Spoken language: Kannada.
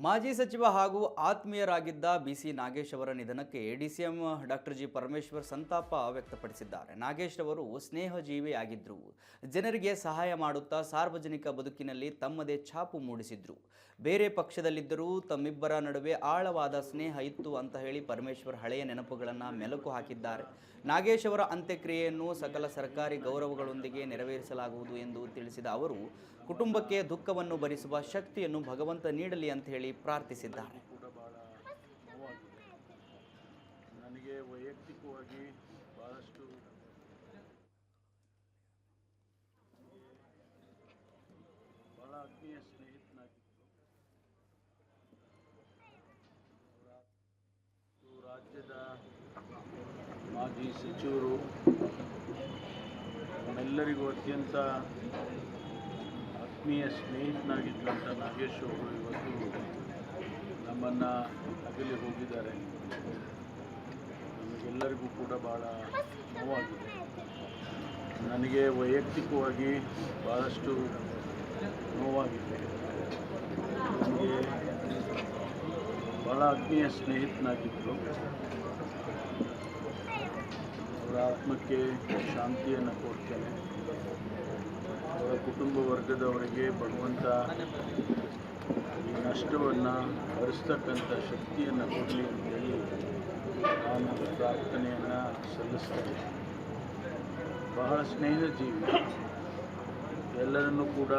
ಮಾಜಿ ಸಚಿವ ಹಾಗೂ ಆತ್ಮೀಯರಾಗಿದ್ದ ಬಿಸಿ ನಾಗೇಶ್ ಅವರ ನಿಧನಕ್ಕೆ ಡಿಸಿಎಂ ಡಾಕ್ಟರ್ ಜಿ ಪರಮೇಶ್ವರ್ ಸಂತಾಪ ವ್ಯಕ್ತಪಡಿಸಿದ್ದಾರೆ. ನಾಗೇಶ್ ಅವರು ಸ್ನೇಹಜೀವಿಯಾಗಿದ್ದರು. ಜನರಿಗೆ ಸಹಾಯ ಮಾಡುತ್ತಾ ಸಾರ್ವಜನಿಕ ಬದುಕಿನಲ್ಲಿ ತಮ್ಮದೇ ಛಾಪು ಮೂಡಿಸಿದ್ರು. ಬೇರೆ ಪಕ್ಷದಲ್ಲಿದ್ದರೂ ತಮ್ಮಿಬ್ಬರ ನಡುವೆ ಆಳವಾದ ಸ್ನೇಹ ಇತ್ತು ಅಂತ ಹೇಳಿ ಪರಮೇಶ್ವರ್ ಹಳೆಯ ನೆನಪುಗಳನ್ನು ಮೆಲುಕು ಹಾಕಿದ್ದಾರೆ. ನಾಗೇಶ್ ಅವರ ಅಂತ್ಯಕ್ರಿಯೆಯನ್ನು ಸಕಲ ಸರ್ಕಾರಿ ಗೌರವಗಳೊಂದಿಗೆ ನೆರವೇರಿಸಲಾಗುವುದು ಎಂದು ತಿಳಿಸಿದ ಅವರು, ಕುಟುಂಬಕ್ಕೆ ದುಃಖವನ್ನು ಭರಿಸುವ ಶಕ್ತಿಯನ್ನು ಭಗವಂತ ನೀಡಲಿ ಅಂತ ಹೇಳಿ ಪ್ರಾರ್ಥಿಸಿದ್ದಾರೆ. ನನಗೆ ವೈಯಕ್ತಿಕವಾಗಿ ಬಹಳಷ್ಟು ಬಹಳ ಆತ್ಮೀಯ ಸ್ನೇಹಿತನಾಗಿತ್ತು. ರಾಜ್ಯದ ಮಾಜಿ ಸಚಿವರು, ನಮ್ಮೆಲ್ಲರಿಗೂ ಅತ್ಯಂತ ಆತ್ಮೀಯ ಸ್ನೇಹಿತನಾಗಿದ್ದಂಥ ನಾಗೇಶ್ ಅವರು ಇವತ್ತು ನಮ್ಮನ್ನು ಅಗಲಿ ಹೋಗಿದ್ದಾರೆ. ನಮಗೆಲ್ಲರಿಗೂ ಕೂಡ ಭಾಳ ನೋವಾಗಿದೆ. ನನಗೆ ವೈಯಕ್ತಿಕವಾಗಿ ಭಾಳಷ್ಟು ನೋವಾಗಿದೆ. ನನಗೆ ಭಾಳ ಆತ್ಮೀಯ ಸ್ನೇಹಿತನಾಗಿದ್ದರು. ಅವರ ಆತ್ಮಕ್ಕೆ ಶಾಂತಿಯನ್ನು ಕೊಡ್ತೇನೆ. ಅವರ ಕುಟುಂಬ ವರ್ಗದವರಿಗೆ ಭಗವಂತ ಈ ನಷ್ಟವನ್ನು ಭರಿಸ್ತಕ್ಕಂಥ ಶಕ್ತಿಯನ್ನು ಕೊಡಲಿ ಅಂತೇಳಿ ನಾನು ಪ್ರಾರ್ಥನೆಯನ್ನು ಸಲ್ಲಿಸ್ತೇನೆ. ಬಹಳ ಸ್ನೇಹಜೀವಿ, ಎಲ್ಲರನ್ನೂ ಕೂಡ